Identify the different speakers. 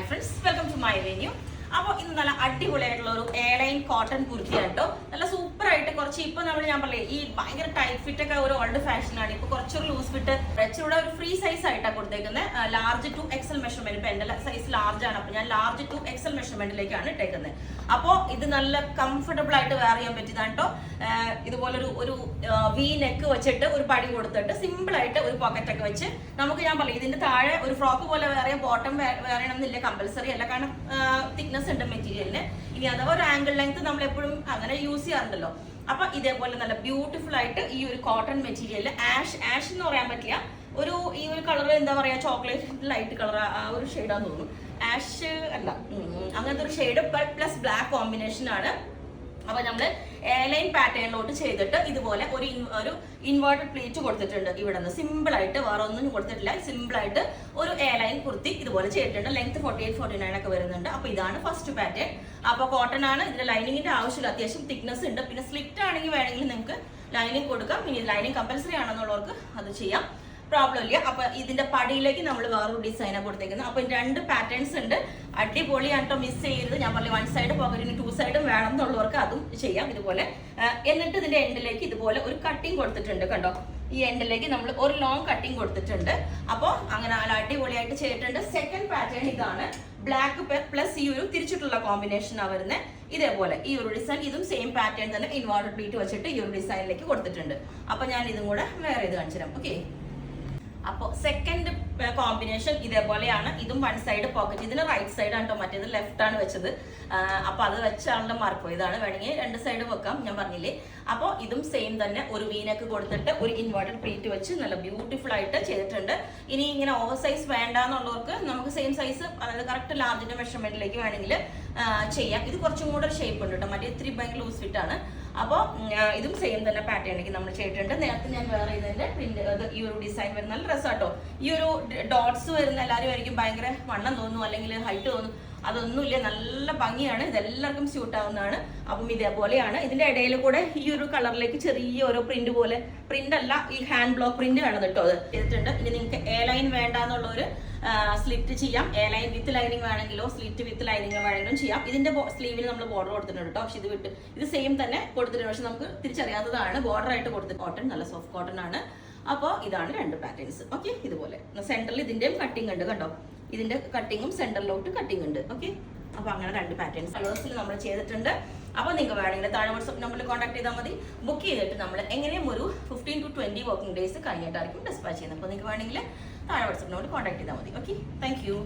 Speaker 1: friends, welcome to my venue. അപ്പോൾ ഇന്ന് നല്ല അടിപൊളിയായിട്ടുള്ള ഒരു എയർലൈൻ കോട്ടൺ കുർത്തിയാണ് കേട്ടോ. നല്ല സൂപ്പർ ആയിട്ട് കുറച്ച് ഇപ്പൊ ഞാൻ പറയേ ഈ ഭയങ്കര ടൈറ്റ് ഫിറ്റ് ഒക്കെ ഒരു ഓൾഡ് ഫാഷൻ ആണ്. ഇപ്പൊ കുറച്ചൊരു ലൂസ് ഫിറ്റ് കുറച്ചുകൂടെ ഒരു ഫ്രീ സൈസ് ആയിട്ടാണ് കൊടുത്തേക്കുന്നത്. Large to XL measurement. ഇപ്പൊ എന്റെ സൈസ് ലാർജ് ആണ്, അപ്പൊ ഞാൻ ലാർജ് ടു എക്സൽ മെഷർമെന്റിലേക്കാണ് ഇട്ടേക്കുന്നത്. അപ്പോൾ ഇത് നല്ല കംഫർട്ടബിൾ ആയിട്ട് വെയർ ചെയ്യാൻ പറ്റിയതാണ് കേട്ടോ. ഇതുപോലൊരു ഒരു വി നെക്ക് വെച്ചിട്ട് ഒരു പടി കൊടുത്തിട്ട് സിമ്പിൾ ആയിട്ട് ഒരു പോക്കറ്റ് ഒക്കെ വെച്ച് നമുക്ക് ഞാൻ പറയും ഇതിന്റെ താഴെ ഒരു ഫ്രോക്ക് പോലെ വേറെ ബോട്ടം വേറെ എന്നില്ല, കമ്പൽസറി അല്ല. കാരണം തിക്നെസ് ഉണ്ട് മെറ്റീരിയലിന്. ഇനി അഥവാ ഒരു ആംഗിൾ ലെങ്ത് നമ്മൾ എപ്പോഴും അങ്ങനെ യൂസ് ചെയ്യാറുണ്ടല്ലോ. അപ്പൊ ഇതേപോലെ നല്ല ബ്യൂട്ടിഫുൾ ആയിട്ട് ഈ ഒരു കോട്ടൺ മെറ്റീരിയൽ ആഷ് എന്ന് പറയാൻ പറ്റില്ല, ഒരു ഈ ഒരു കളർ എന്താ പറയാ, ചോക്ലേറ്റ് ലൈറ്റ് കളർ ആ ഒരു ഷെയ്ഡാന്ന് തോന്നുന്നു. ആഷ് അല്ല, അങ്ങനത്തെ ഒരു ഷെയ്ഡ് പ്ലസ് ബ്ലാക്ക് കോമ്പിനേഷൻ ആണ്. അപ്പൊ നമ്മള് എയർലൈൻ പാറ്റേണിലോട്ട് ചെയ്തിട്ട് ഇതുപോലെ ഒരു ഇൻവേർട്ടഡ് പ്ലീറ്റ് കൊടുത്തിട്ടുണ്ട്. ഇവിടെ നിന്ന് സിമ്പിൾ ആയിട്ട് വേറെ ഒന്നും കൊടുത്തിട്ടില്ല. സിമ്പിൾ ആയിട്ട് ഒരു എയർലൈൻ കുർത്തി ഇതുപോലെ ചെയ്തിട്ടുണ്ട്. ലെങ്ത് 48-49 ഒക്കെ വരുന്നുണ്ട്. അപ്പൊ ഇതാണ് ഫസ്റ്റ് പാറ്റേൺ. അപ്പൊ കോട്ടൺ ആണ്. ഇതിന്റെ ലൈനിങ്ങിന്റെ ആവശ്യമില്ല, അത്യാവശ്യം തിക്നെസ് ഉണ്ട്. പിന്നെ സ്ലിറ്റ് ആണെങ്കിൽ വേണമെങ്കിൽ നിങ്ങൾക്ക് ലൈനിങ് കൊടുക്കാം. ഇനി ലൈനിങ് കമ്പൽസറി ആണെന്നുള്ളവർക്ക് അത് ചെയ്യാം, പ്രോബ്ലം ഇല്ല. അപ്പൊ ഇതിന്റെ പടിയിലേക്ക് നമ്മൾ വേറൊരു ഡിസൈനാണ് കൊടുത്തേക്കുന്നത്. അപ്പൊ രണ്ട് പാറ്റേൺസ് ഉണ്ട്. അടിപൊളിയാണ് കേട്ടോ, മിസ് ചെയ്യരുത്. ഞാൻ പറഞ്ഞു വൺ സൈഡ് പോക്കറ്റിന് 2 സൈഡും വേണം എന്നുള്ളവർക്ക് അതും ചെയ്യാം ഇതുപോലെ. എന്നിട്ട് ഇതിന്റെ എൻഡിലേക്ക് ഇതുപോലെ ഒരു കട്ടിങ് കൊടുത്തിട്ടുണ്ട് കണ്ടോ. ഈ എൻഡിലേക്ക് നമ്മൾ ഒരു ലോങ് കട്ടിങ് കൊടുത്തിട്ടുണ്ട്. അപ്പോൾ അങ്ങനെ നല്ല അടിപൊളിയായിട്ട് ചെയ്തിട്ടുണ്ട്. സെക്കൻഡ് പാറ്റേൺ ഇതാണ്. ബ്ലാക്ക് പ്ലസ് ഈ ഒരു തിരിച്ചിട്ടുള്ള കോമ്പിനേഷനാണ് വരുന്നത്. ഇതേപോലെ ഈ ഒരു ഡിസൈൻ, ഇതും സെയിം പാറ്റേൺ തന്നെ ഇൻവേർട്ടഡ് പ്ലീറ്റ് വെച്ചിട്ട് ഈ ഒരു ഡിസൈനിലേക്ക് കൊടുത്തിട്ടുണ്ട്. അപ്പൊ ഞാൻ ഇതും കൂടെ വേറെ ഇത് കാണിച്ചു തരാം. ഓക്കെ, അപ്പോൾ സെക്കൻഡ് കോമ്പിനേഷൻ ഇതേപോലെയാണ്. ഇതും വൺ സൈഡ് പോക്കറ്റ്. ഇതിന് റൈറ്റ് സൈഡ് ആണ് കേട്ടോ, മറ്റേത് ലെഫ്റ്റ് ആണ് വെച്ചത്. അപ്പൊ അത് വെച്ചാളുടെ മാർക്ക് ഇതാണ്. വേണമെങ്കിൽ രണ്ട് സൈഡ് വെക്കാം, ഞാൻ പറഞ്ഞില്ലേ. അപ്പോൾ ഇതും സെയിം തന്നെ ഒരു വീനക്ക് കൊടുത്തിട്ട് ഒരു ഇൻവേർട്ടഡ് പ്ലീറ്റ് വെച്ച് നല്ല ബ്യൂട്ടിഫുൾ ആയിട്ട് ചെയ്തിട്ടുണ്ട്. ഇനി ഇങ്ങനെ ഓവർ സൈസ് വേണ്ടാന്നുള്ളവർക്ക് നമുക്ക് സെയിം സൈസ്, അതായത് കറക്റ്റ് ലാർജിന്റെ മെഷർമെന്റിലേക്ക് വേണമെങ്കിൽ ചെയ്യാം. ഇത് കുറച്ചും കൂടെ ഷേപ്പ് ഉണ്ട് കേട്ടോ, മറ്റേ ഇത്തിരി ഭയങ്കര ലൂസ് ഫിറ്റ് ആണ്. അപ്പോൾ ഇതും സെയിം തന്നെ പാറ്റേണിലേക്ക് നമ്മൾ ചെയ്തിട്ടുണ്ട്. നേരത്തെ ഞാൻ വേറെ ഇതിന്റെ പ്രിന്റ് ഈ ഒരു ഡിസൈൻ വരുന്ന നല്ല രസമാട്ടോ. ഈ ഒരു ഡോട്ട്സ് വരുന്ന എല്ലാവരും ആയിരിക്കും ഭയങ്കര വണ്ണം തോന്നുന്നു അല്ലെങ്കിൽ ഹൈറ്റ് തോന്നും. അതൊന്നുമില്ല, നല്ല ഭംഗിയാണ്. ഇതെല്ലാവർക്കും സ്യൂട്ട് ആവുന്നതാണ്. അപ്പം ഇതേപോലെയാണ്. ഇതിന്റെ ഇടയിൽ കൂടെ ഈ ഒരു കളറിലേക്ക് ചെറിയ ഓരോ പ്രിന്റ് പോലെ, പ്രിന്റ് അല്ല ഈ ഹാൻഡ് ബ്ലോക്ക് പ്രിന്റ് ആണ് കേട്ടോ അത് ചെയ്തിട്ടുണ്ട്. ഇനി നിങ്ങൾക്ക് എ ലൈൻ വേണ്ടാന്നുള്ളൊരു സ്ലിറ്റ് ചെയ്യാം. എ ലൈൻ വിത്ത് ലൈനിങ് വേണമെങ്കിലോ സ്ലിറ്റ് വിത്ത് ലൈനിങ് വേണമെങ്കിലും ചെയ്യാം. ഇതിന്റെ സ്ലീവിന് നമ്മൾ ബോർഡർ കൊടുത്തിട്ടുണ്ട് കേട്ടോ. പക്ഷെ ഇത് സെയിം തന്നെ കൊടുത്തിട്ടുണ്ട്. പക്ഷെ നമുക്ക് തിരിച്ചറിയാത്തതാണ് ബോർഡർ ആയിട്ട് കൊടുത്തിട്ട്. കോട്ടൺ നല്ല സോഫ്റ്റ് കോട്ടൺ ആണ്. അപ്പോൾ ഇതാണ് രണ്ട് പാറ്റേൺസ്. ഓക്കെ, ഇതുപോലെ സെന്ററിൽ ഇതിന്റെയും കട്ടിങ് ഉണ്ട് കണ്ടോ. ഇതിന്റെ കട്ടിങ്ങും സെന്ററിലോട്ട് കട്ടിങ് ഉണ്ട്. ഓക്കെ, അപ്പൊ അങ്ങനെ രണ്ട് പാറ്റേൺസ് കളേഴ്സിൽ നമ്മൾ ചെയ്തിട്ടുണ്ട്. അപ്പൊ നിങ്ങൾക്ക് വേണമെങ്കിൽ താഴെ വാട്സ്ആപ്പ് നമ്പറിൽ കോൺടാക്ട് ചെയ്താൽ മതി. ബുക്ക് ചെയ്തിട്ട് നമ്മൾ എങ്ങനെയും ഒരു 15 to 20 വർക്കിംഗ് ഡേയ്സ് കഴിഞ്ഞിട്ടായിരിക്കും ഡിസ്പാച്ച് ചെയ്യുന്നത്. അപ്പോൾ നിങ്ങൾക്ക് വേണമെങ്കിൽ താഴെ വാട്സ്ആപ്പ് നമ്പറിൽ കോൺടാക്ട് ചെയ്താൽ മതി. Okay, thank you.